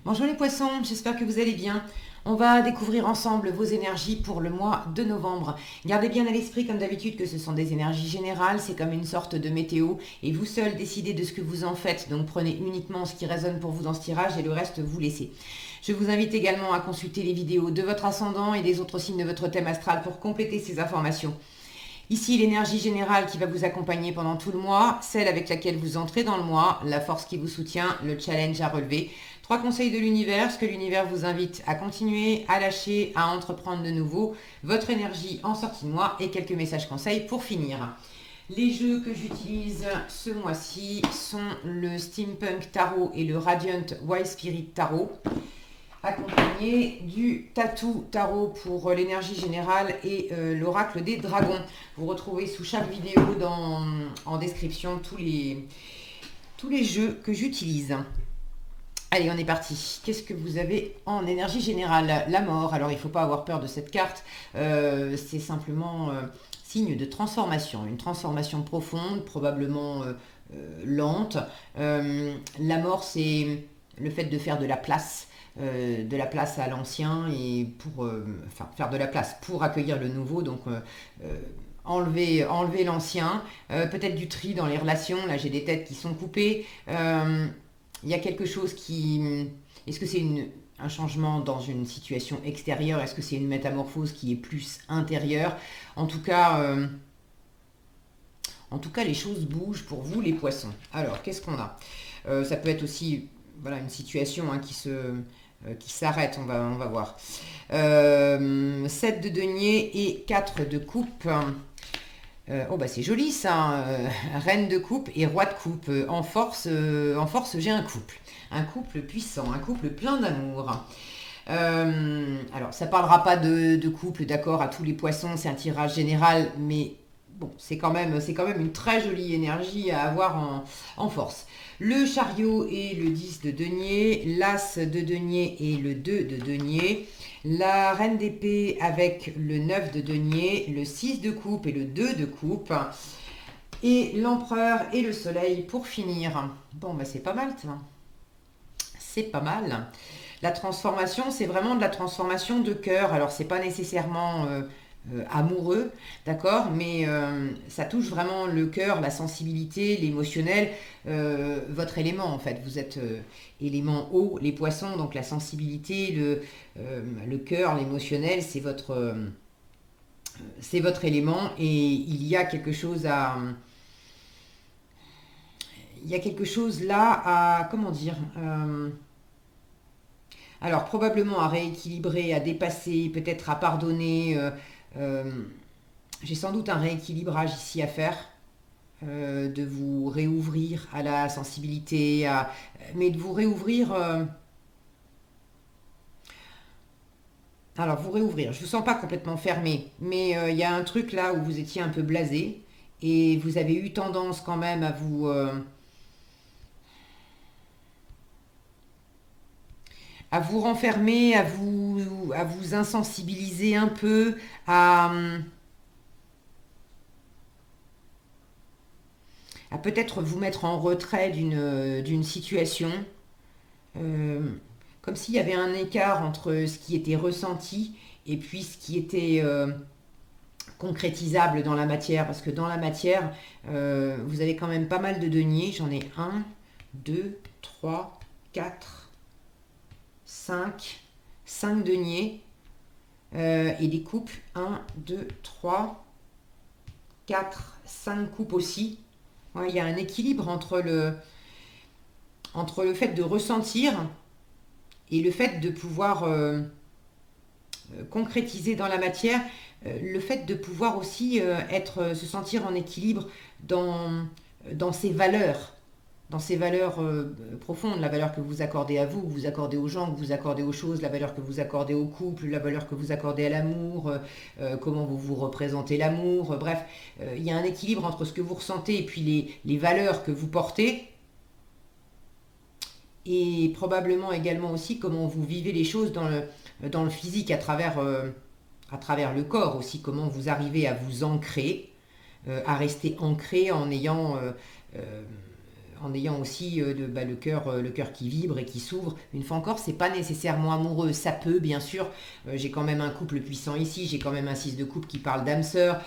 Bonjour les poissons, j'espère que vous allez bien. On va découvrir ensemble vos énergies pour le mois de novembre. Gardez bien à l'esprit comme d'habitude que ce sont des énergies générales, c'est comme une sorte de météo et vous seul décidez de ce que vous en faites. Donc prenez uniquement ce qui résonne pour vous dans ce tirage et le reste vous laissez. Je vous invite également à consulter les vidéos de votre ascendant et des autres signes de votre thème astral pour compléter ces informations. Ici, l'énergie générale qui va vous accompagner pendant tout le mois, celle avec laquelle vous entrez dans le mois, la force qui vous soutient, le challenge à relever. 3 conseils de l'univers, ce que l'univers vous invite à continuer, à lâcher, à entreprendre de nouveau, votre énergie en sortie de mois et quelques messages conseils pour finir. Les jeux que j'utilise ce mois-ci sont le Steampunk Tarot et le Radiant Wise Spirit Tarot, accompagné du Tattoo Tarot pour l'énergie générale et l'oracle des dragons. Vous retrouvez sous chaque vidéo en description tous les jeux que j'utilise. Allez, on est parti. Qu'est-ce que vous avez en énergie générale? La mort. Alors, il ne faut pas avoir peur de cette carte. C'est simplement signe de transformation. Une transformation profonde, probablement lente. La mort, c'est le fait de faire de la place à l'ancien et pour faire de la place pour accueillir le nouveau, donc enlever l'ancien, peut-être du tri dans les relations. Là j'ai des têtes qui sont coupées, il y a quelque chose qui... Est-ce que c'est un changement dans une situation extérieure? Est-ce que c'est une métamorphose qui est plus intérieure? En tout cas, les choses bougent pour vous les poissons. Alors qu'est-ce qu'on a? Ça peut être aussi une situation qui s'arrête, on va voir. 7 de denier et 4 de coupe. C'est joli ça. Reine de coupe et roi de coupe. En force, j'ai un couple puissant, un couple plein d'amour. Alors ça parlera pas de couple, d'accord, à tous les poissons, c'est un tirage général, mais bon, c'est quand même une très jolie énergie à avoir en force. Le chariot et le 10 de denier, l'as de denier et le 2 de denier, la reine d'épée avec le 9 de denier, le 6 de coupe et le 2 de coupe, et l'empereur et le soleil pour finir. Bon, c'est pas mal ça. C'est pas mal. La transformation, c'est vraiment de la transformation de cœur. Alors, c'est pas nécessairement amoureux, d'accord, mais ça touche vraiment le cœur, la sensibilité, l'émotionnel, votre élément en fait. Vous êtes élément eau, les poissons, donc la sensibilité, le cœur, l'émotionnel, c'est votre élément et il y a quelque chose là à, comment dire, alors probablement à rééquilibrer, à dépasser, peut-être à pardonner. J'ai sans doute un rééquilibrage ici à faire, de vous réouvrir à la sensibilité, mais de vous réouvrir. Alors vous réouvrir, je ne vous sens pas complètement fermé, mais il y a un truc là où vous étiez un peu blasé et vous avez eu tendance quand même à vous renfermer, à vous insensibiliser un peu, à peut-être vous mettre en retrait d'une situation, euh, comme s'il y avait un écart entre ce qui était ressenti et puis ce qui était concrétisable dans la matière, parce que dans la matière, vous avez quand même pas mal de deniers. J'en ai 1, 2, 3, 4, 5 deniers, et des coupes, 1, 2, 3, 4, 5 coupes aussi. Ouais, il y a un équilibre entre le fait de ressentir et le fait de pouvoir concrétiser dans la matière, le fait de pouvoir aussi se sentir en équilibre dans ses valeurs, profondes, la valeur que vous accordez à vous, que vous accordez aux gens, que vous accordez aux choses, la valeur que vous accordez au couple, la valeur que vous accordez à l'amour, comment vous vous représentez l'amour, bref, il y a un équilibre entre ce que vous ressentez et puis les valeurs que vous portez, et probablement également aussi comment vous vivez les choses dans le physique à travers le corps aussi, comment vous arrivez à vous ancrer, à rester ancré en ayant en ayant aussi le cœur qui vibre et qui s'ouvre. Une fois encore, c'est pas nécessairement amoureux, ça peut bien sûr. J'ai quand même un couple puissant ici, j'ai quand même un 6 de coupe qui parle d'âme sœur,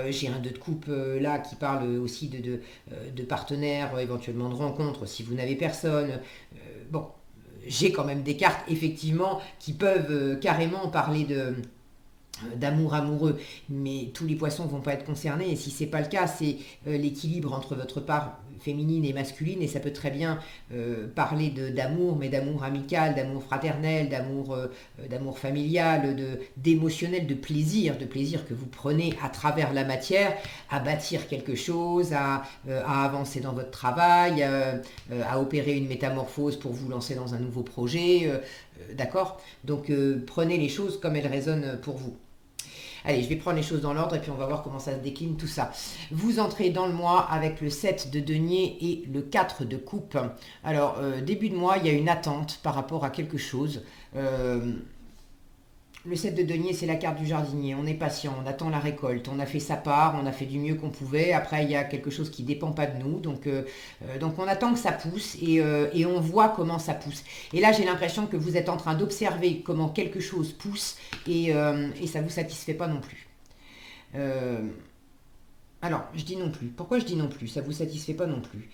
j'ai un 2 de coupe là qui parle aussi de partenaires, éventuellement de rencontres si vous n'avez personne. Bon, j'ai quand même des cartes effectivement qui peuvent carrément parler d'amour amoureux, mais tous les poissons vont pas être concernés, et si c'est pas le cas, c'est l'équilibre entre votre part féminine et masculine, et ça peut très bien parler d'amour, mais d'amour amical, d'amour fraternel, d'amour familial, d'émotionnel, de plaisir que vous prenez à travers la matière, à bâtir quelque chose, à avancer dans votre travail, à opérer une métamorphose pour vous lancer dans un nouveau projet, d'accord? Donc prenez les choses comme elles résonnent pour vous. Allez, je vais prendre les choses dans l'ordre et puis on va voir comment ça se décline tout ça. Vous entrez dans le mois avec le 7 de denier et le 4 de coupe. Alors, début de mois, il y a une attente par rapport à quelque chose. Le 7 de denier, c'est la carte du jardinier. On est patient, on attend la récolte. On a fait sa part, on a fait du mieux qu'on pouvait. Après, il y a quelque chose qui ne dépend pas de nous. Donc on attend que ça pousse et on voit comment ça pousse. Et là, j'ai l'impression que vous êtes en train d'observer comment quelque chose pousse et ça ne vous satisfait pas non plus. Alors, je dis non plus. Pourquoi je dis non plus? Ça ne vous satisfait pas non plus.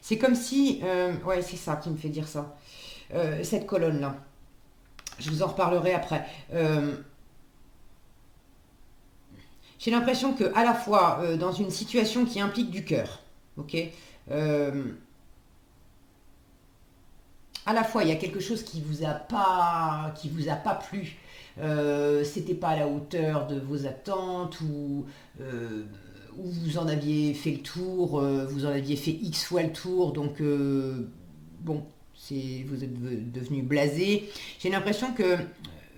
C'est comme si... ouais, c'est ça qui me fait dire ça. Cette colonne-là. Je vous en reparlerai après. J'ai l'impression que à la fois, dans une situation qui implique du cœur, ok, à la fois, il y a quelque chose qui vous a pas plu. C'était pas à la hauteur de vos attentes ou vous en aviez fait le tour, vous en aviez fait X fois le tour, donc bon, vous êtes devenu blasé. J'ai l'impression que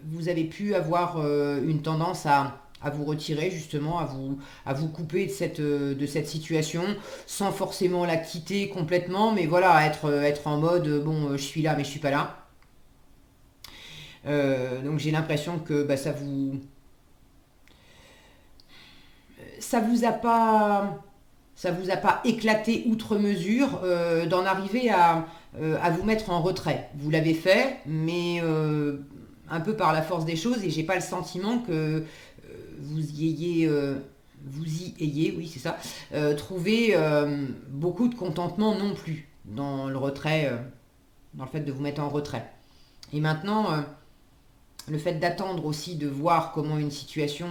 vous avez pu avoir une tendance à vous retirer justement, à vous couper de cette situation, sans forcément la quitter complètement, mais voilà, être en mode, bon, je suis là, mais je suis pas là. Donc j'ai l'impression que bah, ça vous a pas éclaté outre mesure d'en arriver à vous mettre en retrait. Vous l'avez fait, mais un peu par la force des choses, et j'ai pas le sentiment que vous y ayez, oui c'est ça, trouvé beaucoup de contentement non plus dans le retrait, dans le fait de vous mettre en retrait. Et maintenant, le fait d'attendre aussi de voir comment une situation,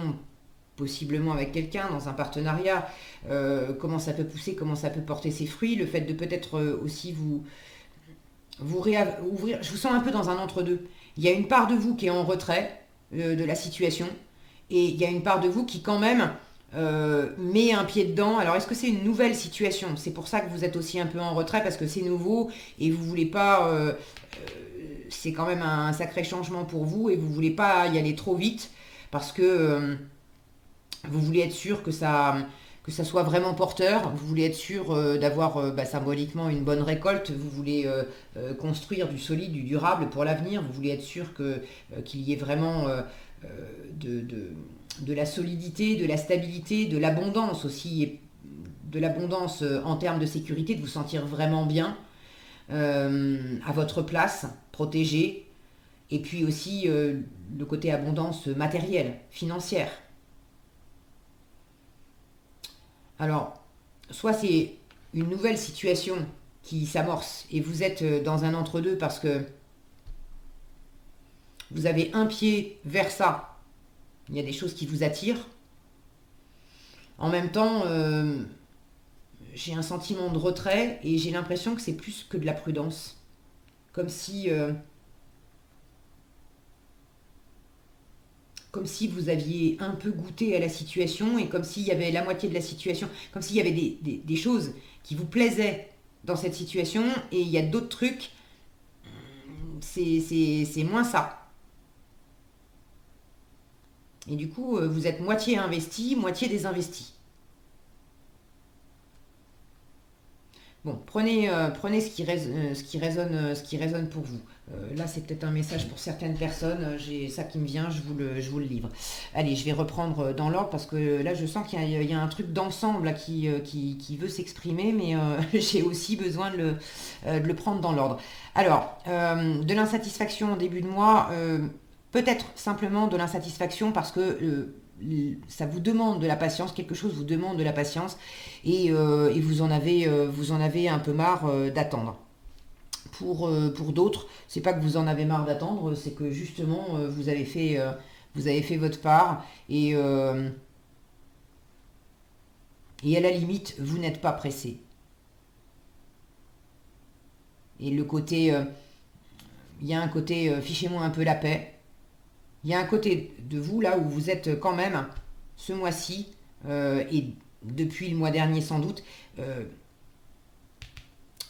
possiblement avec quelqu'un, dans un partenariat, comment ça peut pousser, comment ça peut porter ses fruits, le fait de peut-être aussi ouvrir, je vous sens un peu dans un entre-deux. Il y a une part de vous qui est en retrait de la situation, et il y a une part de vous qui quand même met un pied dedans. Alors est-ce que c'est une nouvelle situation? C'est pour ça que vous êtes aussi un peu en retrait, parce que c'est nouveau et vous voulez pas... c'est quand même un sacré changement pour vous et vous voulez pas y aller trop vite, parce que vous voulez être sûr que ça soit vraiment porteur, vous voulez être sûr d'avoir symboliquement une bonne récolte, vous voulez construire du solide, du durable pour l'avenir, vous voulez être sûr qu'il y ait vraiment de la solidité, de la stabilité, de l'abondance aussi, et de l'abondance en termes de sécurité, de vous sentir vraiment bien à votre place, protégé, et puis aussi le côté abondance matérielle, financière. Alors, soit c'est une nouvelle situation qui s'amorce et vous êtes dans un entre-deux parce que vous avez un pied vers ça, il y a des choses qui vous attirent. En même temps, j'ai un sentiment de retrait et j'ai l'impression que c'est plus que de la prudence. Comme si vous aviez un peu goûté à la situation et comme s'il y avait la moitié de la situation, comme s'il y avait des choses qui vous plaisaient dans cette situation et il y a d'autres trucs, c'est moins ça. Et du coup, vous êtes moitié investi, moitié désinvesti. Bon, prenez ce qui résonne pour vous. Là, c'est peut-être un message pour certaines personnes. J'ai ça qui me vient, je vous le livre. Allez, je vais reprendre dans l'ordre parce que là, je sens il y a un truc d'ensemble là, qui veut s'exprimer, mais j'ai aussi besoin de le prendre dans l'ordre. Alors, de l'insatisfaction en début de mois, peut-être simplement de l'insatisfaction parce que ça vous demande de la patience, quelque chose vous demande de la patience et vous en avez un peu marre d'attendre. Pour d'autres, c'est pas que vous en avez marre d'attendre, c'est que justement vous avez fait votre part et à la limite vous n'êtes pas pressé. Et le côté, il y a un côté fichez-moi un peu la paix. Il y a un côté de vous là où vous êtes quand même ce mois-ci et depuis le mois dernier sans doute.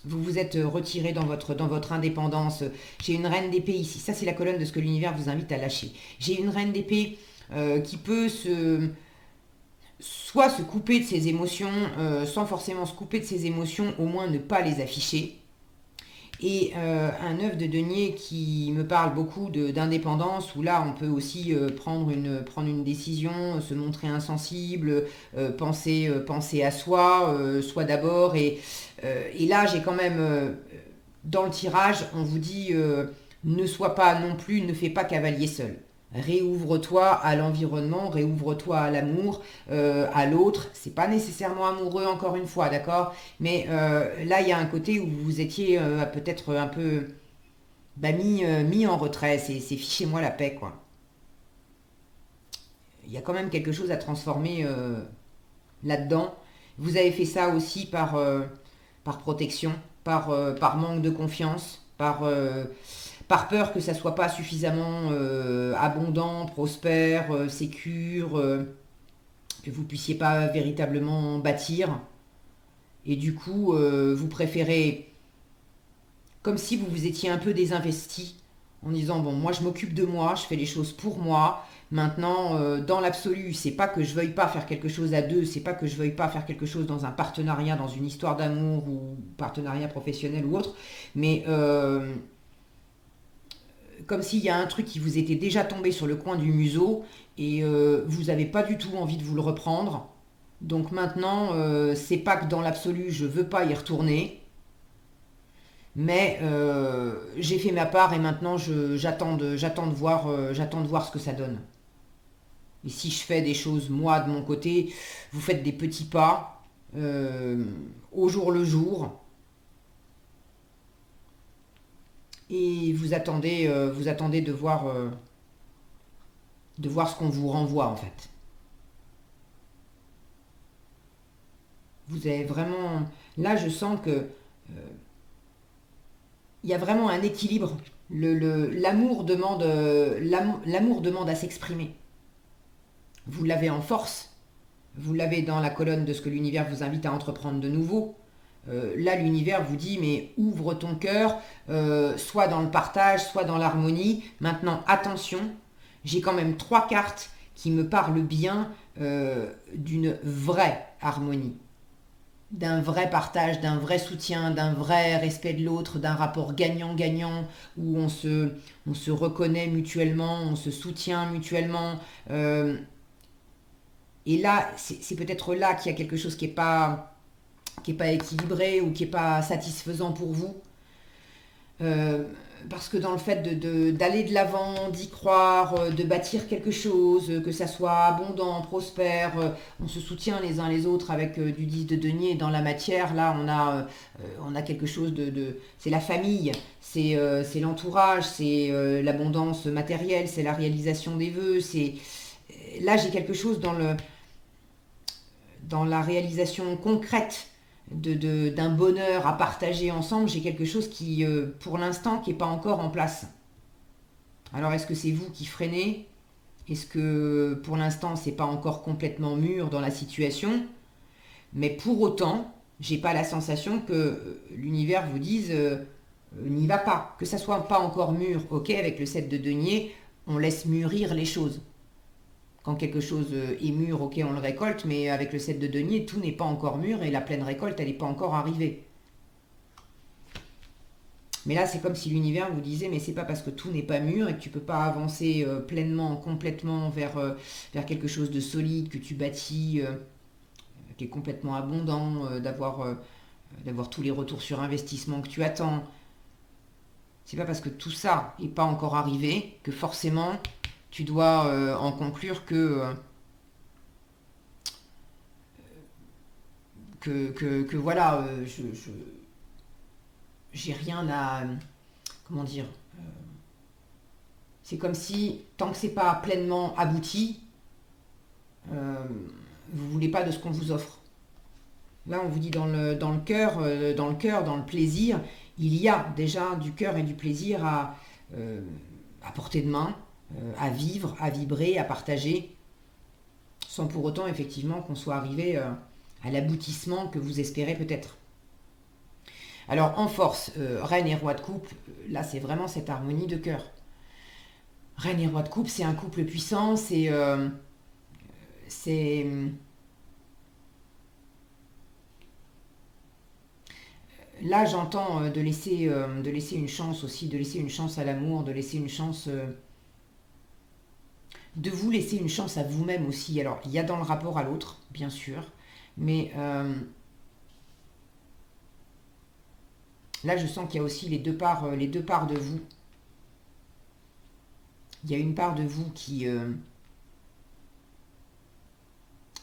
Vous vous êtes retiré dans votre indépendance. J'ai une reine d'épée ici. Ça, c'est la colonne de ce que l'univers vous invite à lâcher. J'ai une reine d'épée qui peut soit se couper de ses émotions, sans forcément se couper de ses émotions, au moins ne pas les afficher. Et un œuf de denier qui me parle beaucoup d'indépendance, où là on peut aussi prendre une décision, se montrer insensible, penser à soi, soi d'abord. Et là j'ai quand même, dans le tirage, on vous dit ne sois pas non plus, ne fais pas cavalier seul. Réouvre-toi à l'environnement, réouvre-toi à l'amour, à l'autre. C'est pas nécessairement amoureux encore une fois, d'accord? Mais là, il y a un côté où vous étiez peut-être un peu mis en retrait. C'est fichez-moi la paix, quoi. Il y a quand même quelque chose à transformer là-dedans. Vous avez fait ça aussi par protection, par manque de confiance, par peur que ça soit pas suffisamment abondant, prospère, sécure, que vous puissiez pas véritablement bâtir. Et du coup, vous préférez, comme si vous vous étiez un peu désinvesti, en disant, bon, moi je m'occupe de moi, je fais les choses pour moi. Maintenant, dans l'absolu, c'est pas que je veuille pas faire quelque chose à deux, c'est pas que je veuille pas faire quelque chose dans un partenariat, dans une histoire d'amour ou partenariat professionnel ou autre, mais comme s'il y a un truc qui vous était déjà tombé sur le coin du museau et vous n'avez pas du tout envie de vous le reprendre. Donc maintenant, c'est pas que dans l'absolu, je veux pas y retourner, mais j'ai fait ma part et maintenant j'attends de voir ce que ça donne. Et si je fais des choses moi de mon côté, vous faites des petits pas au jour le jour. Et vous attendez de voir ce qu'on vous renvoie en fait. Vous avez vraiment, là je sens que il y a vraiment un équilibre. L'amour demande, l'amour demande à s'exprimer. Vous l'avez en force, vous l'avez dans la colonne de ce que l'univers vous invite à entreprendre de nouveau. Là, l'univers vous dit, mais ouvre ton cœur, soit dans le partage, soit dans l'harmonie. Maintenant, attention, j'ai quand même 3 cartes qui me parlent bien d'une vraie harmonie, d'un vrai partage, d'un vrai soutien, d'un vrai respect de l'autre, d'un rapport gagnant-gagnant, où on se reconnaît mutuellement, on se soutient mutuellement. Et là, c'est peut-être là qu'il y a quelque chose qui est pas équilibré ou qui est pas satisfaisant pour vous. Parce que dans le fait d'aller de l'avant, d'y croire, de bâtir quelque chose, que ça soit abondant, prospère, on se soutient les uns les autres avec du 10 de denier dans la matière. Là, on a quelque chose c'est la famille, c'est l'entourage, c'est l'abondance matérielle, c'est la réalisation des vœux. Là, j'ai quelque chose dans la réalisation concrète d'un bonheur à partager ensemble. J'ai quelque chose qui, pour l'instant, qui n'est pas encore en place. Alors, est-ce que c'est vous qui freinez? Est-ce que, pour l'instant, c'est pas encore complètement mûr dans la situation? Mais pour autant, j'ai pas la sensation que l'univers vous dise n'y va pas. Que ça soit pas encore mûr, ok, avec le 7 de denier, on laisse mûrir les choses. Quand quelque chose est mûr, ok, on le récolte, mais avec le 7 de denier, tout n'est pas encore mûr et la pleine récolte, elle n'est pas encore arrivée. Mais là, c'est comme si l'univers vous disait, mais c'est pas parce que tout n'est pas mûr et que tu peux pas avancer pleinement, complètement vers quelque chose de solide que tu bâtis, qui est complètement abondant, d'avoir tous les retours sur investissement que tu attends. C'est pas parce que tout ça n'est pas encore arrivé que forcément tu dois en conclure que voilà, j'ai rien à, comment dire, c'est comme si tant que c'est pas pleinement abouti, vous voulez pas de ce qu'on vous offre. Là, on vous dit dans le cœur, dans le plaisir, il y a déjà du cœur et du plaisir à portée de main, à vivre, à vibrer, à partager, sans pour autant effectivement qu'on soit arrivé à l'aboutissement que vous espérez peut-être. Alors en force, reine et roi de coupe, là c'est vraiment cette harmonie de cœur. Reine et roi de coupe, c'est un couple puissant, c'est là j'entends de laisser une chance aussi, de laisser une chance à l'amour, de laisser une chance, de vous laisser une chance à vous-même aussi. Alors il y a dans le rapport à l'autre, bien sûr, mais là je sens qu'il y a aussi les deux parts de vous. Il y a une part de vous qui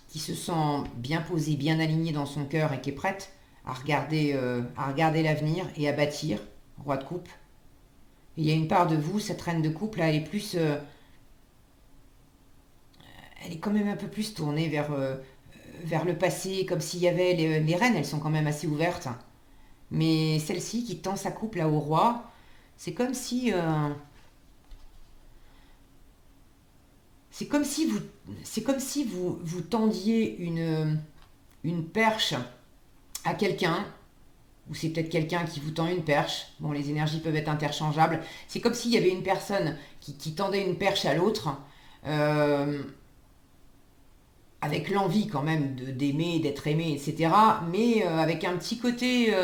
se sent bien posée, bien alignée dans son cœur et qui est prête à regarder l'avenir et à bâtir, roi de coupe. Et il y a une part de vous, cette reine de coupe, là, elle est plus... elle est quand même un peu plus tournée vers le passé, comme s'il y avait... Les reines, elles sont quand même assez ouvertes. Mais celle-ci qui tend sa coupe là au roi, c'est comme si... c'est comme si vous tendiez une perche à quelqu'un, ou c'est peut-être quelqu'un qui vous tend une perche. Bon, les énergies peuvent être interchangeables. C'est comme s'il y avait une personne qui tendait une perche à l'autre, avec l'envie quand même d'aimer, d'être aimé, etc. Mais avec un petit côté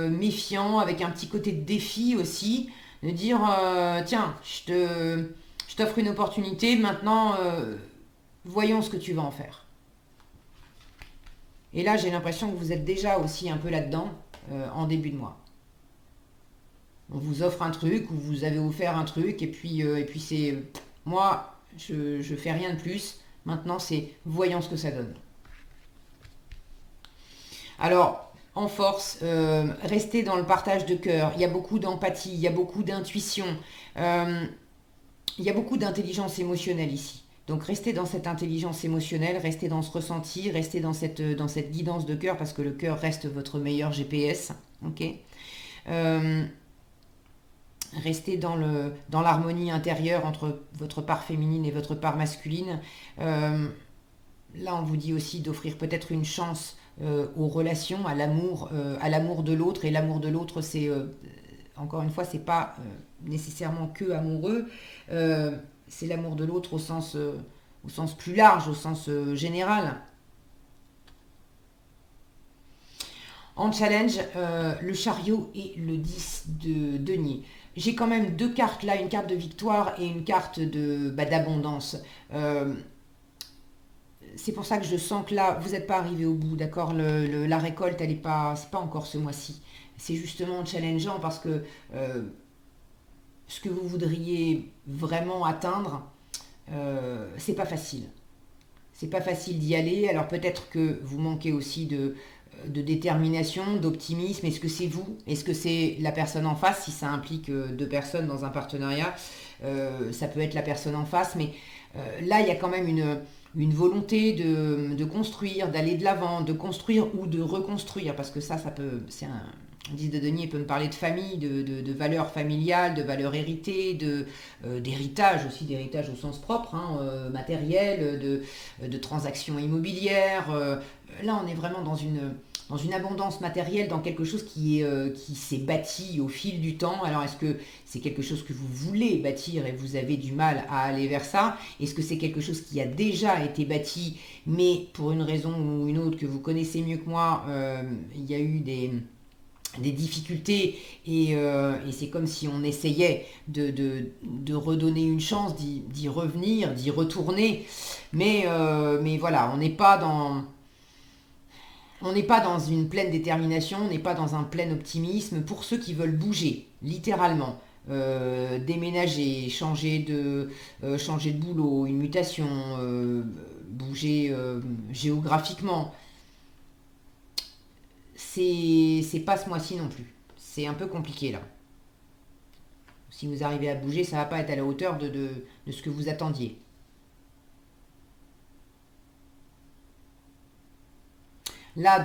méfiant, avec un petit côté de défi aussi, de dire tiens, je t'offre une opportunité, maintenant voyons ce que tu vas en faire. Et là, j'ai l'impression que vous êtes déjà aussi un peu là-dedans en début de mois. On vous offre un truc ou vous avez offert un truc et puis c'est moi, je fais rien de plus. Maintenant, c'est voyons ce que ça donne. Alors, en force, restez dans le partage de cœur. Il y a beaucoup d'empathie, il y a beaucoup d'intuition, il y a beaucoup d'intelligence émotionnelle ici. Donc restez dans cette intelligence émotionnelle, restez dans ce ressenti, restez dans cette guidance de cœur parce que le cœur reste votre meilleur GPS. Ok. Restez dans l'harmonie intérieure entre votre part féminine et votre part masculine. Là, on vous dit aussi d'offrir peut-être une chance aux relations, à l'amour de l'autre. Et l'amour de l'autre, c'est encore une fois, c'est pas nécessairement que amoureux. C'est l'amour de l'autre au sens plus large, au sens général. En challenge, le chariot et le 10 de denier. J'ai quand même deux cartes là, une carte de victoire et une carte d'abondance. C'est pour ça que je sens que là, vous n'êtes pas arrivé au bout, d'accord. La récolte, c'est pas encore ce mois-ci. C'est justement challengeant parce que ce que vous voudriez vraiment atteindre, c'est pas facile. C'est pas facile d'y aller. Alors peut-être que vous manquez aussi de détermination, d'optimisme. Est-ce que c'est vous? Est-ce que c'est la personne en face? Si ça implique deux personnes dans un partenariat, ça peut être la personne en face. Mais là, il y a quand même une volonté de construire, d'aller de l'avant, de construire ou de reconstruire. Parce que ça peut... Un 10 de denier peut me parler de famille, de valeurs familiales, de valeurs héritées, d'héritage aussi, d'héritage au sens propre, matériel, de transactions immobilières. Là, on est vraiment dans une abondance matérielle, dans quelque chose qui s'est bâti au fil du temps. Alors, est-ce que c'est quelque chose que vous voulez bâtir et vous avez du mal à aller vers ça? Est-ce que c'est quelque chose qui a déjà été bâti, mais pour une raison ou une autre que vous connaissez mieux que moi, il y a eu des difficultés et c'est comme si on essayait de redonner une chance, d'y revenir, d'y retourner. Mais voilà, on n'est pas dans une pleine détermination, on n'est pas dans un plein optimisme pour ceux qui veulent bouger, littéralement. Déménager, changer de boulot, une mutation, bouger géographiquement. C'est pas ce mois-ci non plus. C'est un peu compliqué là. Si vous arrivez à bouger, ça va pas être à la hauteur de ce que vous attendiez. Là,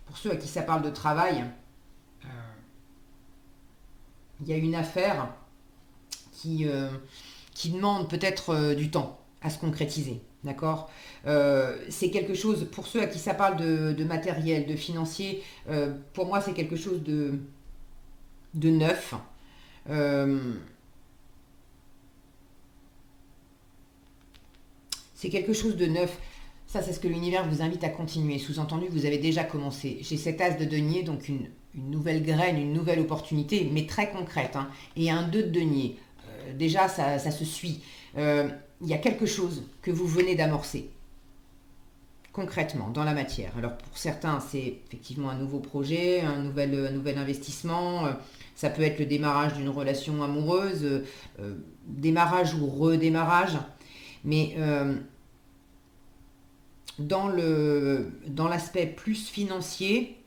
pour ceux à qui ça parle de travail, il y a une affaire qui demande peut-être du temps à se concrétiser. D'accord. C'est quelque chose, pour ceux à qui ça parle de matériel, de financier, pour moi c'est quelque chose de neuf. Euh, c'est quelque chose de neuf. Ça, c'est ce que l'univers vous invite à continuer. Sous-entendu, vous avez déjà commencé. J'ai cet as de denier, donc une nouvelle graine, une nouvelle opportunité, mais très concrète, hein, et un 2 de denier. Déjà, ça se suit. Il y a quelque chose que vous venez d'amorcer, concrètement, dans la matière. Alors, pour certains, c'est effectivement un nouveau projet, un nouvel investissement. Ça peut être le démarrage d'une relation amoureuse, démarrage ou redémarrage. Mais dans l'aspect plus financier,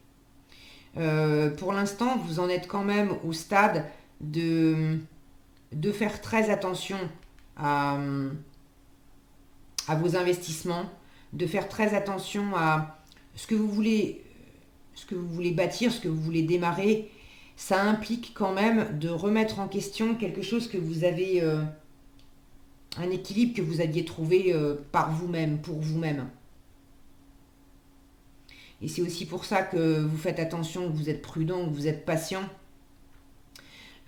pour l'instant, vous en êtes quand même au stade de faire très attention à, à vos investissements, de faire très attention à ce que vous voulez bâtir, ce que vous voulez démarrer. Ça implique quand même de remettre en question quelque chose que vous avez, un équilibre que vous aviez trouvé par vous-même, pour vous-même. Et c'est aussi pour ça que vous faites attention, que vous êtes prudent, que vous êtes patient.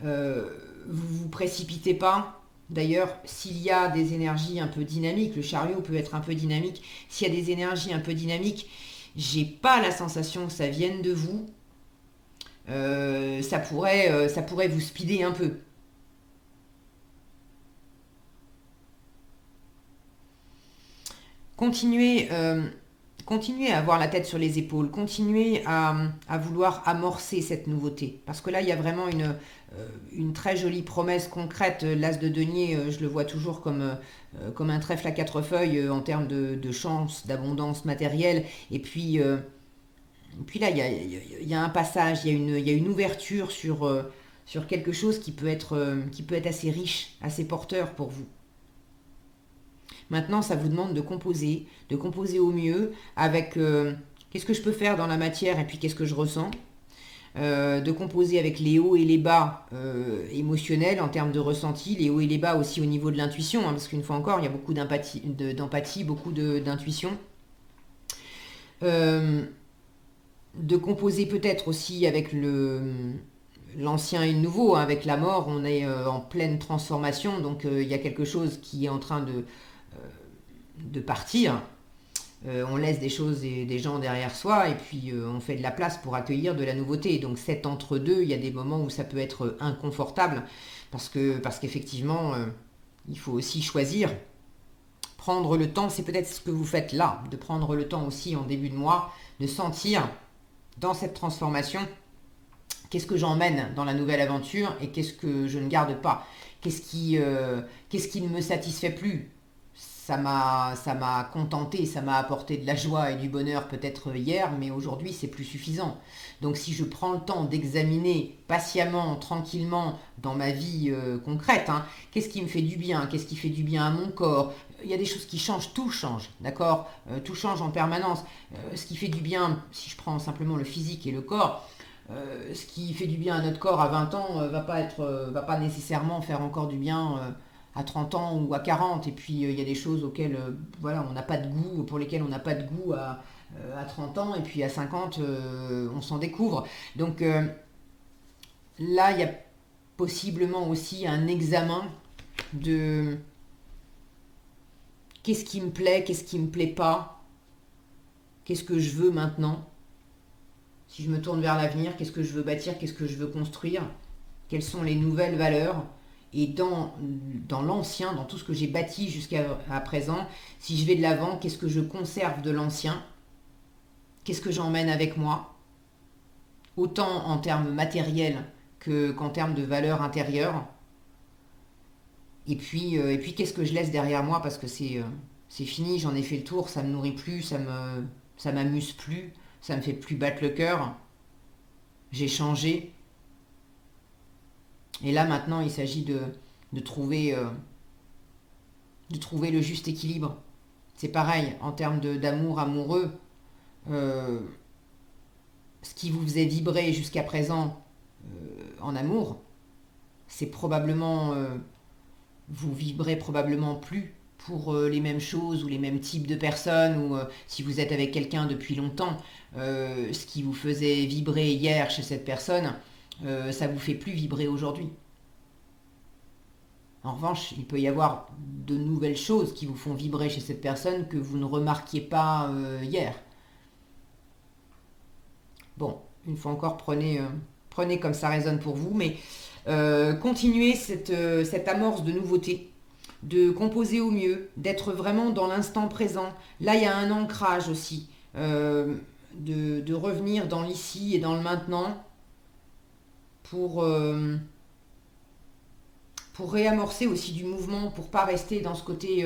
Vous ne vous précipitez pas. D'ailleurs, s'il y a des énergies un peu dynamiques, le chariot peut être un peu dynamique. S'il y a des énergies un peu dynamiques, j'ai pas la sensation que ça vienne de vous. Ça pourrait vous speeder un peu. Continuez, continuez à avoir la tête sur les épaules, continuez à vouloir amorcer cette nouveauté. Parce que là, il y a vraiment une très jolie promesse concrète. L'as de denier, je le vois toujours comme un trèfle à quatre feuilles en termes de chance, d'abondance matérielle. Et puis là, il y a un passage, il y a une ouverture sur quelque chose qui peut être assez riche, assez porteur pour vous. Maintenant, ça vous demande de composer au mieux avec qu'est-ce que je peux faire dans la matière et puis qu'est-ce que je ressens. De composer avec les hauts et les bas émotionnels en termes de ressenti, les hauts et les bas aussi au niveau de l'intuition, hein, parce qu'une fois encore, il y a beaucoup d'empathie, beaucoup d'intuition. Euh, de composer peut-être aussi avec l'ancien et le nouveau, hein, avec la mort, on est en pleine transformation, donc il y a quelque chose qui est en train de partir. On laisse des choses et des gens derrière soi et puis on fait de la place pour accueillir de la nouveauté. Donc cet entre-deux, il y a des moments où ça peut être inconfortable parce qu'effectivement, il faut aussi choisir, prendre le temps, c'est peut-être ce que vous faites là, de prendre le temps aussi en début de mois, de sentir dans cette transformation qu'est-ce que j'emmène dans la nouvelle aventure et qu'est-ce que je ne garde pas, qu'est-ce qui ne me satisfait plus. Ça m'a contenté, ça m'a apporté de la joie et du bonheur peut-être hier, mais aujourd'hui c'est plus suffisant. Donc si je prends le temps d'examiner patiemment, tranquillement, dans ma vie concrète, hein, qu'est-ce qui me fait du bien, qu'est-ce qui fait du bien à mon corps, il y a des choses qui changent, tout change, d'accord. Tout change en permanence. Ce qui fait du bien, si je prends simplement le physique et le corps, ce qui fait du bien à notre corps à 20 ans va pas nécessairement faire encore du bien à 30 ans ou à 40. Et puis il y a des choses auxquelles voilà, on n'a pas de goût, pour lesquelles on n'a pas de goût à 30 ans, et puis à 50, on s'en découvre. Donc là, il y a possiblement aussi un examen de qu'est-ce qui me plaît, qu'est-ce qui me plaît pas, qu'est-ce que je veux maintenant, Si je me tourne vers l'avenir, qu'est-ce que je veux bâtir, qu'est-ce que je veux construire, quelles sont les nouvelles valeurs. Et dans l'ancien, dans tout ce que j'ai bâti jusqu'à présent, si je vais de l'avant, qu'est-ce que je conserve de l'ancien? Qu'est-ce que j'emmène avec moi? Autant en termes matériels qu'en termes de valeurs intérieures. Et puis qu'est-ce que je laisse derrière moi? Parce que c'est fini, j'en ai fait le tour, ça me nourrit plus, ça m'amuse plus, ça me fait plus battre le cœur. J'ai changé. Et là maintenant, il s'agit de trouver le juste équilibre. C'est pareil, en termes d'amour amoureux, ce qui vous faisait vibrer jusqu'à présent en amour, c'est probablement, vous vibrez probablement plus pour les mêmes choses ou les mêmes types de personnes, ou si vous êtes avec quelqu'un depuis longtemps, ce qui vous faisait vibrer hier chez cette personne, ça vous fait plus vibrer aujourd'hui. En revanche, il peut y avoir de nouvelles choses qui vous font vibrer chez cette personne que vous ne remarquiez pas hier. Bon, une fois encore, prenez comme ça résonne pour vous, mais continuez cette amorce de nouveauté, de composer au mieux, d'être vraiment dans l'instant présent. Là, il y a un ancrage aussi, de revenir dans l'ici et dans le maintenant pour réamorcer aussi du mouvement, pour pas rester dans ce côté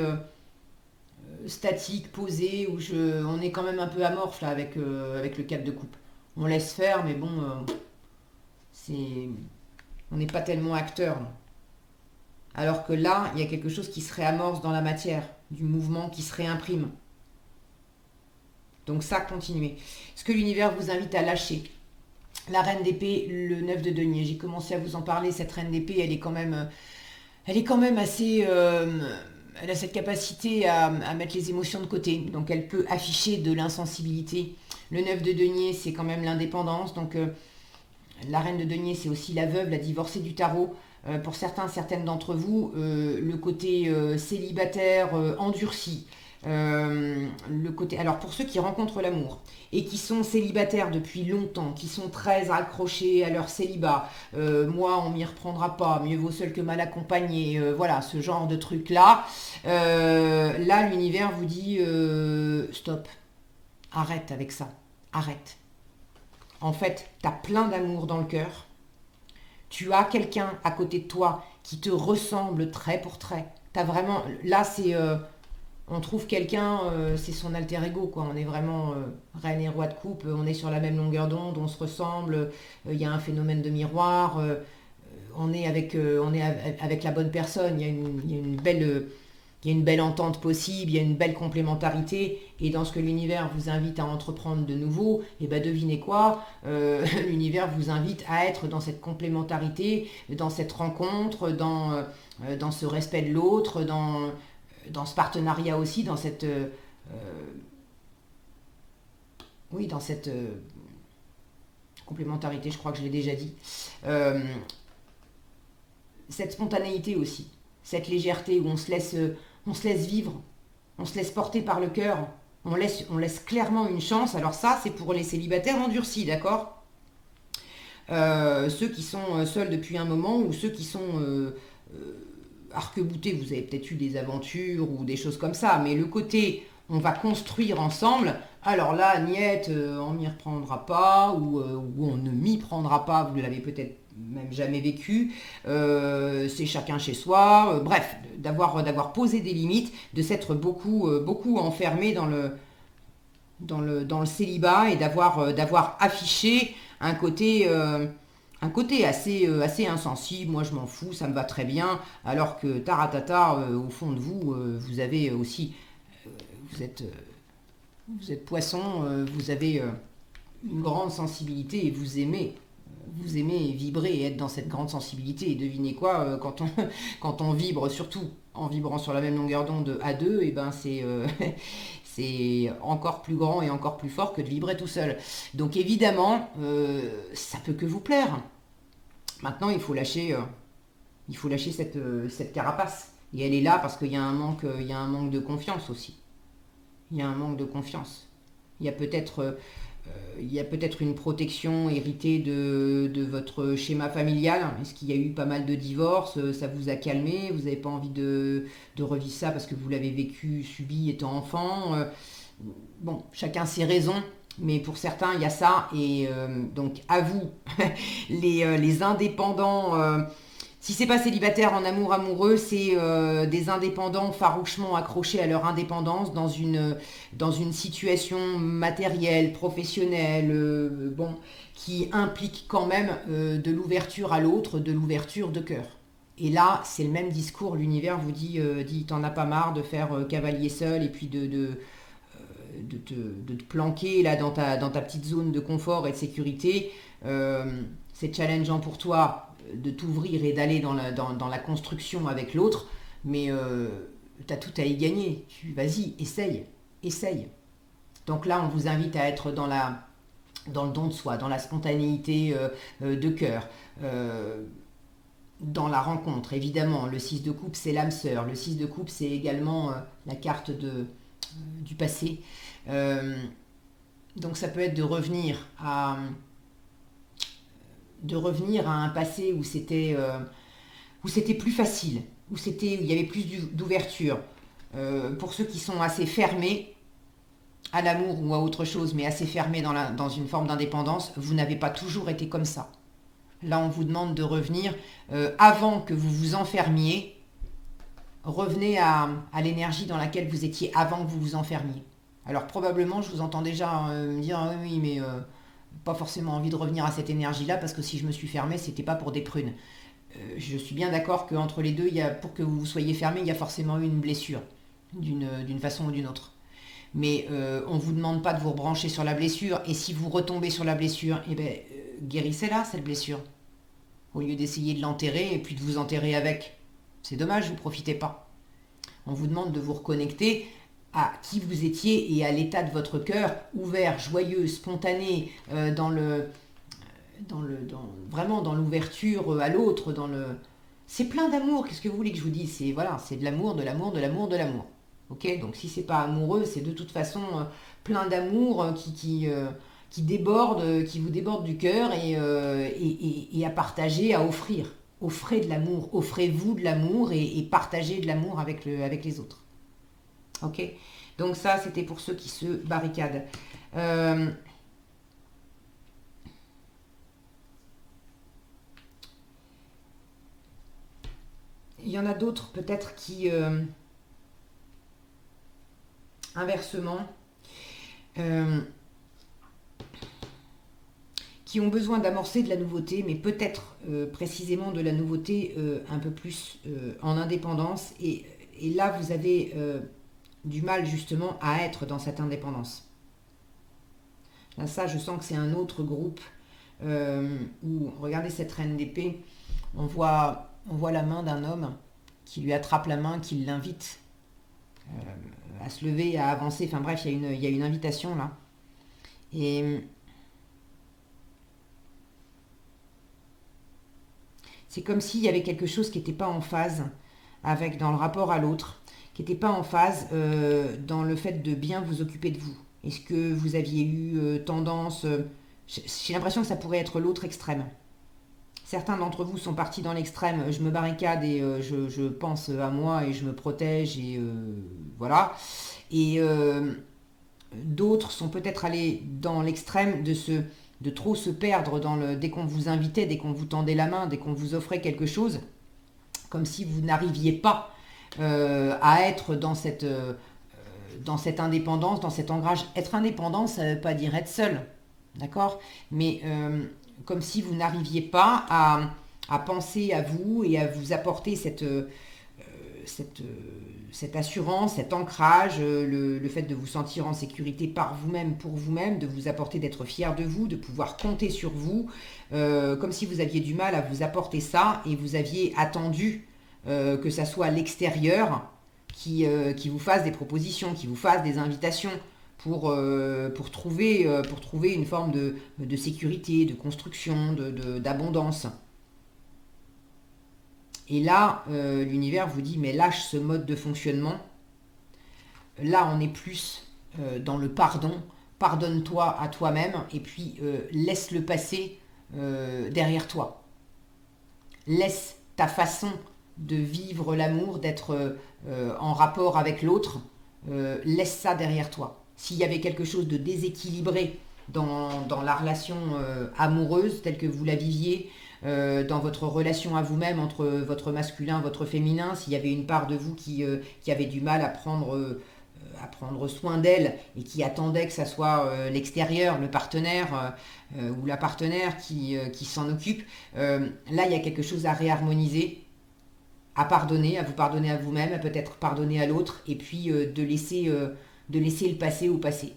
statique, posé, où on est quand même un peu amorphe là avec le 4 de coupe. On laisse faire, mais bon, on n'est pas tellement acteur. Là. Alors que là, il y a quelque chose qui se réamorce dans la matière, du mouvement qui se réimprime. Donc ça, continuez. Ce que l'univers vous invite à lâcher. La reine d'épée, le 9 de denier. J'ai commencé à vous en parler. Cette reine d'épée, elle est quand même assez... elle a cette capacité à mettre les émotions de côté. Donc elle peut afficher de l'insensibilité. Le 9 de denier, c'est quand même l'indépendance. Donc la reine de denier, c'est aussi la veuve, la divorcée du tarot. Pour certaines d'entre vous, le côté célibataire endurci. Le côté, alors pour ceux qui rencontrent l'amour et qui sont célibataires depuis longtemps, qui sont très accrochés à leur célibat, moi on m'y reprendra pas, mieux vaut seul que mal accompagné, voilà, ce genre de truc là, là l'univers vous dit stop, arrête avec ça, arrête. En fait, tu as plein d'amour dans le cœur, tu as quelqu'un à côté de toi qui te ressemble trait pour trait, t'as vraiment, là c'est... on trouve quelqu'un, c'est son alter ego, quoi. On est vraiment reine et roi de coupe, on est sur la même longueur d'onde, on se ressemble, il y a un phénomène de miroir, on est avec la bonne personne, il y a une belle entente possible, il y a une belle complémentarité, et dans ce que l'univers vous invite à entreprendre de nouveau, et ben devinez quoi, l'univers vous invite à être dans cette complémentarité, dans cette rencontre, dans ce respect de l'autre, dans ce partenariat aussi, dans cette complémentarité, je crois que je l'ai déjà dit, cette spontanéité aussi, cette légèreté où on se laisse vivre, on se laisse porter par le cœur, on laisse clairement une chance. Alors ça, c'est pour les célibataires endurcis, d'accord, ceux qui sont seuls depuis un moment, ou ceux qui sont arc-boutés, vous avez peut-être eu des aventures ou des choses comme ça, mais le côté on va construire ensemble, alors là, niette, on m'y reprendra pas, ou on ne m'y prendra pas, vous ne l'avez peut-être même jamais vécu, c'est chacun chez soi, bref, d'avoir posé des limites, de s'être beaucoup enfermé dans le célibat, et d'avoir affiché un côté assez insensible, moi je m'en fous, ça me va très bien, alors que taratata, au fond de vous, vous avez aussi, vous êtes poisson, vous avez une grande sensibilité, et vous aimez vibrer et être dans cette grande sensibilité. Et devinez quoi, quand on vibre, surtout en vibrant sur la même longueur d'onde à deux, et ben c'est encore plus grand et encore plus fort que de vibrer tout seul. Donc évidemment, ça peut que vous plaire. Maintenant, il faut lâcher cette carapace. Et elle est là parce qu'il y a un manque de confiance aussi. Il y a un manque de confiance. Il y a peut-être Il y a peut-être une protection héritée de votre schéma familial. Est-ce qu'il y a eu pas mal de divorces? Ça vous a calmé? Vous n'avez pas envie de revivre ça parce que vous l'avez vécu, subi étant enfant? Bon, chacun ses raisons. Mais pour certains, il y a ça. Et donc, à vous, les indépendants... si c'est pas célibataire en amour amoureux, c'est des indépendants farouchement accrochés à leur indépendance dans une situation matérielle, professionnelle, bon, qui implique quand même de l'ouverture à l'autre, de l'ouverture de cœur. Et là, c'est le même discours, l'univers vous dit t'en as pas marre de faire cavalier seul et puis de te planquer là dans ta petite zone de confort et de sécurité. C'est challengeant pour toi de t'ouvrir et d'aller dans la construction avec l'autre, mais tu as tout à y gagner. Vas-y, essaye. Donc là, on vous invite à être dans le don de soi, dans la spontanéité de cœur, dans la rencontre. Évidemment, le 6 de coupe, c'est l'âme sœur. Le 6 de coupe, c'est également la carte du passé. Donc ça peut être de revenir à un passé où c'était plus facile, où il y avait plus d'ouverture. Pour ceux qui sont assez fermés à l'amour ou à autre chose, mais assez fermés dans une forme d'indépendance, vous n'avez pas toujours été comme ça. Là, on vous demande de revenir avant que vous vous enfermiez. Revenez à l'énergie dans laquelle vous étiez avant que vous vous enfermiez. Alors probablement, je vous entends déjà me dire ah oui, mais pas forcément envie de revenir à cette énergie-là parce que si je me suis fermée, c'était pas pour des prunes. Je suis bien d'accord qu'entre les deux, pour que vous soyez fermé, il y a forcément eu une blessure d'une façon ou d'une autre. Mais on vous demande pas de vous rebrancher sur la blessure et si vous retombez sur la blessure, eh ben guérissez-la cette blessure au lieu d'essayer de l'enterrer et puis de vous enterrer avec. C'est dommage, vous profitez pas. On vous demande de vous reconnecter à qui vous étiez et à l'état de votre cœur, ouvert, joyeux, spontané, vraiment dans l'ouverture à l'autre, c'est plein d'amour. Qu'est-ce que vous voulez que je vous dise? C'est de l'amour, de l'amour, de l'amour, de l'amour. Ok, donc si c'est pas amoureux, c'est de toute façon plein d'amour qui déborde, qui vous déborde du cœur et à partager, à offrir. Offrez de l'amour, offrez-vous de l'amour et partagez de l'amour avec les autres. Ok, donc ça c'était pour ceux qui se barricadent. Il y en a d'autres peut-être qui inversement qui ont besoin d'amorcer de la nouveauté, mais peut-être précisément de la nouveauté un peu plus en indépendance et là vous avez du mal justement à être dans cette indépendance. Là, ça, je sens que c'est un autre groupe où, regardez cette reine d'épée, on voit la main d'un homme qui lui attrape la main, qui l'invite à se lever, à avancer. Enfin bref, il y a une invitation là. Et c'est comme s'il y avait quelque chose qui n'était pas en phase dans le rapport à l'autre, qui n'était pas en phase dans le fait de bien vous occuper de vous. Est-ce que vous aviez eu tendance... j'ai l'impression que ça pourrait être l'autre extrême. Certains d'entre vous sont partis dans l'extrême, je me barricade et je pense à moi et je me protège et voilà. Et d'autres sont peut-être allés dans l'extrême de trop se perdre dès qu'on vous invitait, dès qu'on vous tendait la main, dès qu'on vous offrait quelque chose, comme si vous n'arriviez pas à être dans cette indépendance, dans cet ancrage. Être indépendant, ça ne veut pas dire être seul, d'accord? Mais comme si vous n'arriviez pas à penser à vous et à vous apporter cette assurance, cet ancrage, le fait de vous sentir en sécurité par vous-même, pour vous-même, de vous apporter, d'être fier de vous, de pouvoir compter sur vous, comme si vous aviez du mal à vous apporter ça et vous aviez attendu que ça soit l'extérieur qui vous fasse des propositions, qui vous fasse des invitations pour trouver une forme de sécurité, de construction, d'abondance. Et là, l'univers vous dit, mais lâche ce mode de fonctionnement. Là, on est plus dans le pardon, pardonne-toi à toi-même et puis laisse le passé derrière toi. Laisse ta façon de vivre l'amour, d'être en rapport avec l'autre, laisse ça derrière toi. S'il y avait quelque chose de déséquilibré dans la relation amoureuse telle que vous la viviez, dans votre relation à vous-même entre votre masculin, votre féminin, s'il y avait une part de vous qui avait du mal à prendre soin d'elle et qui attendait que ça soit l'extérieur, le partenaire ou la partenaire qui s'en occupe, là il y a quelque chose à réharmoniser, à pardonner, à vous pardonner à vous-même, à peut-être pardonner à l'autre et puis de laisser le passé au passé.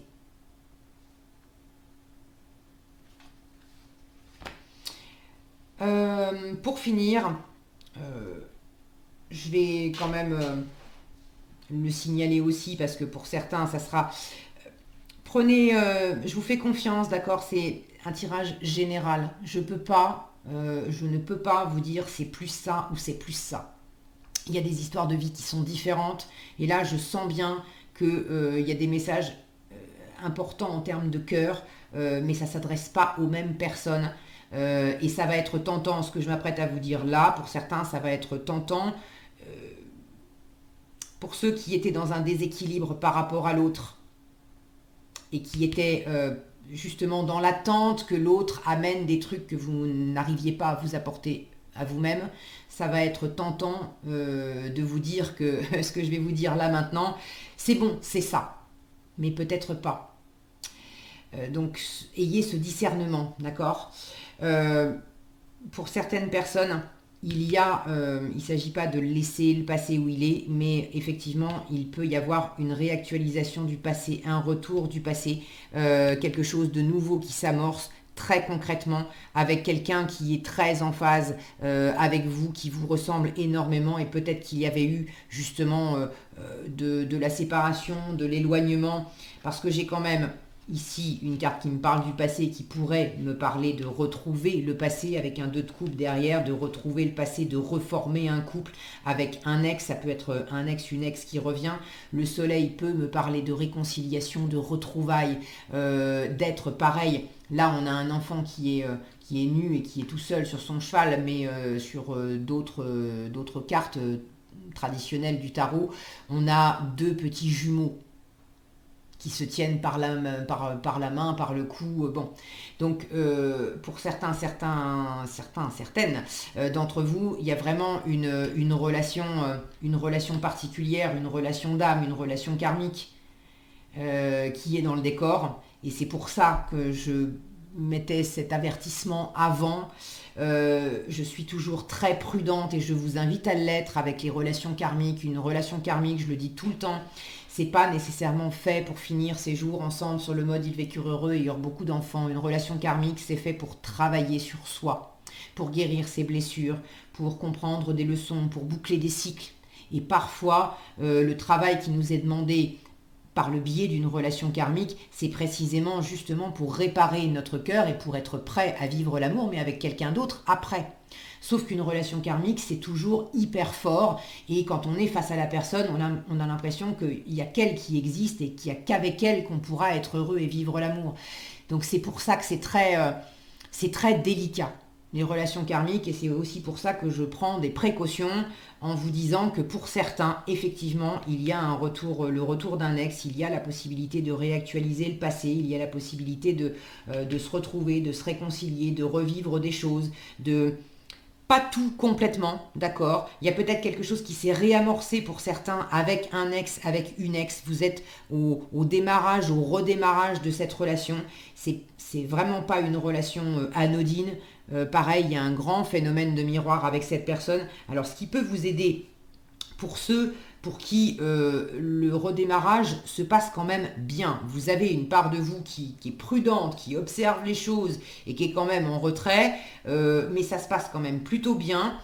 Pour finir, je vais quand même le signaler aussi parce que pour certains ça sera... Prenez, je vous fais confiance, d'accord, c'est un tirage général. Je ne peux pas vous dire c'est plus ça ou c'est plus ça. Il y a des histoires de vie qui sont différentes et là je sens bien qu'il y a des messages importants en termes de cœur, mais ça ne s'adresse pas aux mêmes personnes. Et ça va être tentant, ce que je m'apprête à vous dire là, pour certains ça va être tentant. Pour ceux qui étaient dans un déséquilibre par rapport à l'autre et qui étaient justement dans l'attente que l'autre amène des trucs que vous n'arriviez pas à vous apporter à vous-même, ça va être tentant de vous dire que ce que je vais vous dire là maintenant, c'est bon, c'est ça, mais peut-être pas. Donc ayez ce discernement, d'accord ? Pour certaines personnes, il ne s'agit pas de laisser le passé où il est, mais effectivement, il peut y avoir une réactualisation du passé, un retour du passé, quelque chose de nouveau qui s'amorce très concrètement avec quelqu'un qui est très en phase avec vous, qui vous ressemble énormément et peut-être qu'il y avait eu justement de la séparation, de l'éloignement, parce que j'ai quand même ici une carte qui me parle du passé, qui pourrait me parler de retrouver le passé avec un 2 de coupe derrière, de retrouver le passé, de reformer un couple avec un ex, ça peut être un ex, une ex qui revient. Le soleil peut me parler de réconciliation, de retrouvailles, d'être pareil. Là, on a un enfant qui est nu et qui est tout seul sur son cheval, mais sur d'autres cartes traditionnelles du tarot, on a 2 petits jumeaux qui se tiennent par la main, par le cou. Bon. Donc, pour certaines d'entre vous, il y a vraiment une relation particulière, une relation d'âme, une relation karmique qui est dans le décor. Et c'est pour ça que je mettais cet avertissement avant. Je suis toujours très prudente et je vous invite à l'être avec les relations karmiques. Une relation karmique, je le dis tout le temps, c'est pas nécessairement fait pour finir ses jours ensemble sur le mode ils vécurent heureux et eurent beaucoup d'enfants. Une relation karmique, c'est fait pour travailler sur soi, pour guérir ses blessures, pour comprendre des leçons, pour boucler des cycles. Et parfois, le travail qui nous est demandé par le biais d'une relation karmique, c'est précisément justement pour réparer notre cœur et pour être prêt à vivre l'amour, mais avec quelqu'un d'autre après. Sauf qu'une relation karmique, c'est toujours hyper fort, et quand on est face à la personne, on a l'impression qu'il n'y a qu'elle qui existe et qu'il n'y a qu'avec elle qu'on pourra être heureux et vivre l'amour. Donc c'est pour ça que c'est très délicat, les relations karmiques, et c'est aussi pour ça que je prends des précautions en vous disant que pour certains, effectivement, il y a le retour d'un ex, il y a la possibilité de réactualiser le passé, il y a la possibilité de se retrouver, de se réconcilier, de revivre des choses, pas tout complètement, d'accord. Il y a peut-être quelque chose qui s'est réamorcé pour certains avec un ex, avec une ex. Vous êtes au démarrage, au redémarrage de cette relation. C'est vraiment pas une relation anodine. Pareil, il y a un grand phénomène de miroir avec cette personne. Alors, ce qui peut vous aider pour ceux pour qui le redémarrage se passe quand même bien. Vous avez une part de vous qui est prudente, qui observe les choses et qui est quand même en retrait, mais ça se passe quand même plutôt bien.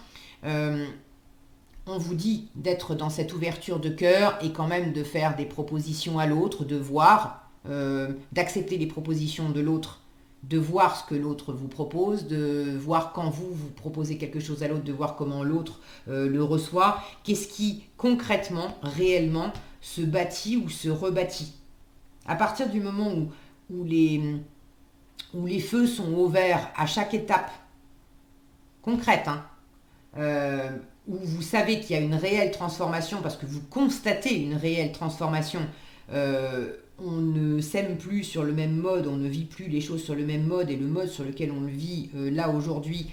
On vous dit d'être dans cette ouverture de cœur et quand même de faire des propositions à l'autre, de voir, d'accepter les propositions de l'autre, de voir ce que l'autre vous propose, de voir quand vous proposez quelque chose à l'autre, de voir comment l'autre le reçoit, qu'est-ce qui concrètement, réellement, se bâtit ou se rebâtit. À partir du moment où les feux sont au vert à chaque étape concrète, hein, où vous savez qu'il y a une réelle transformation parce que vous constatez une réelle transformation, on ne sème plus sur le même mode, on ne vit plus les choses sur le même mode et le mode sur lequel on le vit là aujourd'hui,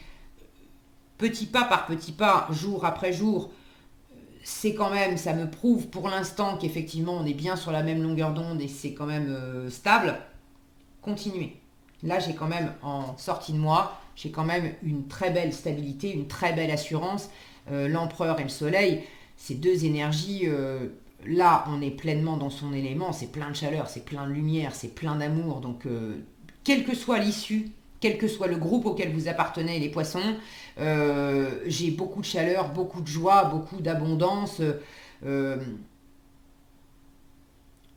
petit pas par petit pas, jour après jour, c'est quand même, ça me prouve pour l'instant qu'effectivement on est bien sur la même longueur d'onde et c'est quand même stable. Continuez. Là j'ai quand même en sortie de moi, j'ai quand même une très belle stabilité, une très belle assurance. L'empereur et le soleil, ces deux énergies, là on est pleinement dans son élément, c'est plein de chaleur, c'est plein de lumière, c'est plein d'amour. Donc quelle que soit l'issue, quel que soit le groupe auquel vous appartenez, les poissons, j'ai beaucoup de chaleur, beaucoup de joie, beaucoup d'abondance.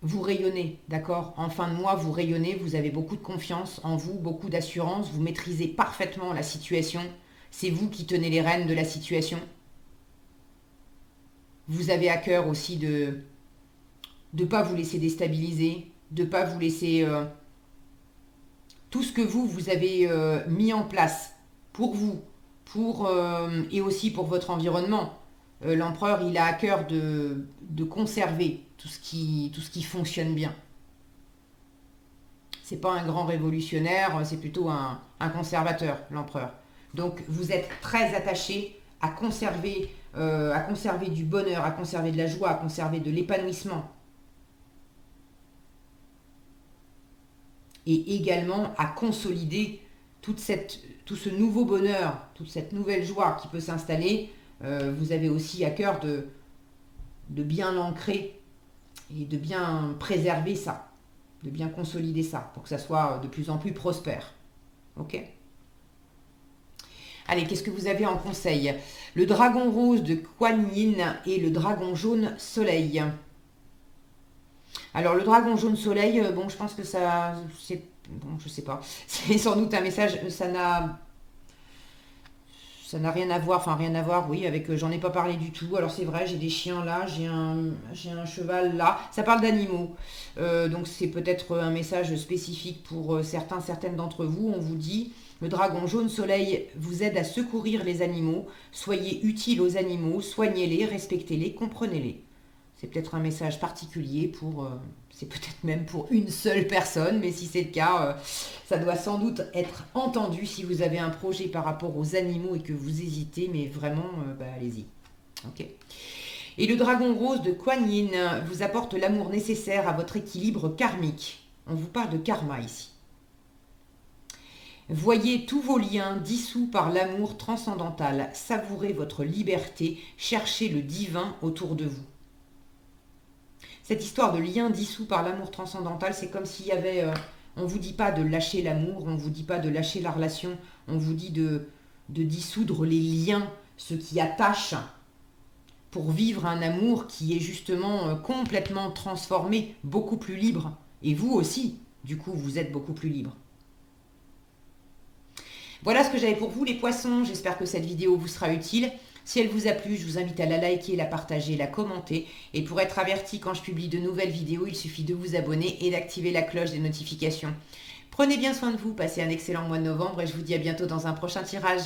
Vous rayonnez, d'accord? En fin de mois, vous rayonnez, vous avez beaucoup de confiance en vous, beaucoup d'assurance, vous maîtrisez parfaitement la situation. C'est vous qui tenez les rênes de la situation. Vous avez à cœur aussi de ne pas vous laisser déstabiliser, de ne pas vous laisser... tout ce que vous avez mis en place pour vous, et aussi pour votre environnement. L'empereur, il a à cœur de conserver tout ce qui fonctionne bien. C'est pas un grand révolutionnaire, c'est plutôt un conservateur, l'empereur. Donc vous êtes très attaché à conserver du bonheur, à conserver de la joie, à conserver de l'épanouissement. Et également à consolider tout ce nouveau bonheur, toute cette nouvelle joie qui peut s'installer. Vous avez aussi à cœur de bien l'ancrer et de bien préserver ça, de bien consolider ça pour que ça soit de plus en plus prospère. Ok ? Allez, qu'est-ce que vous avez en conseil? Le dragon rose de Kuan Yin et le dragon jaune soleil. Alors le dragon jaune soleil, bon je pense que ça, c'est, bon je sais pas, c'est sans doute un message, ça n'a rien à voir, oui, avec, j'en ai pas parlé du tout. Alors c'est vrai, j'ai des chiens là, j'ai un cheval là, ça parle d'animaux, donc c'est peut-être un message spécifique pour certaines d'entre vous. On vous dit, le dragon jaune soleil vous aide à secourir les animaux, soyez utile aux animaux, soignez-les, respectez-les, comprenez-les. C'est peut-être un message particulier c'est peut-être même pour une seule personne, mais si c'est le cas, ça doit sans doute être entendu si vous avez un projet par rapport aux animaux et que vous hésitez, mais vraiment, allez-y. Ok. Et le dragon rose de Kuan Yin vous apporte l'amour nécessaire à votre équilibre karmique. On vous parle de karma ici. Voyez tous vos liens dissous par l'amour transcendantal, savourez votre liberté, cherchez le divin autour de vous. Cette histoire de lien dissous par l'amour transcendantal, c'est comme s'il y avait... on ne vous dit pas de lâcher l'amour, on ne vous dit pas de lâcher la relation, on vous dit de dissoudre les liens, ce qui attache, pour vivre un amour qui est justement complètement transformé, beaucoup plus libre. Et vous aussi, du coup, vous êtes beaucoup plus libre. Voilà ce que j'avais pour vous les poissons, j'espère que cette vidéo vous sera utile. Si elle vous a plu, je vous invite à la liker, la partager, la commenter. Et pour être averti quand je publie de nouvelles vidéos, il suffit de vous abonner et d'activer la cloche des notifications. Prenez bien soin de vous, passez un excellent mois de novembre et je vous dis à bientôt dans un prochain tirage.